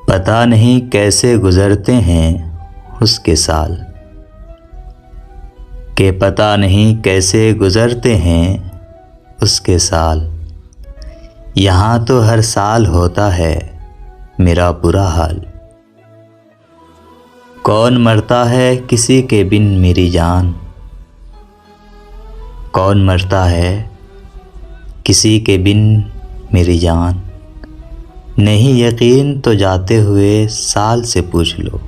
पता नहीं कैसे गुज़रते हैं उसके साल, के पता नहीं कैसे गुज़रते हैं उसके साल। यहाँ तो हर साल होता है मेरा बुरा हाल। कौन मरता है किसी के बिन मेरी जान, कौन मरता है किसी के बिन मेरी जान। नहीं यकीन तो जाते हुए साल से पूछ लो।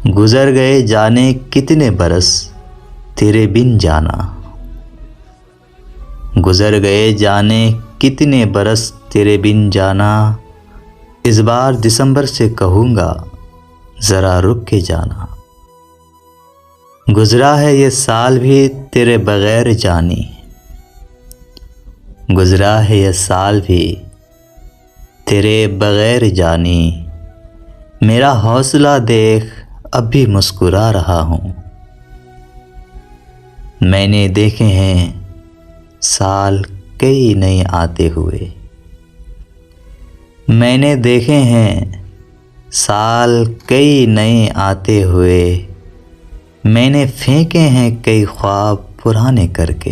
गुज़र गए जाने कितने बरस तेरे बिन जाना, गुज़र गए जाने कितने बरस तेरे बिन जाना। इस बार दिसंबर से कहूँगा ज़रा रुक के जाना। गुज़रा है ये साल भी तेरे बग़ैर जानी, गुज़रा है ये साल भी तेरे बग़ैर जानी। मेरा हौसला देख अब भी मुस्कुरा रहा हूँ। मैंने देखे हैं साल कई नए आते हुए, मैंने देखे हैं साल कई नए आते हुए। मैंने फेंके हैं कई ख्वाब पुराने करके।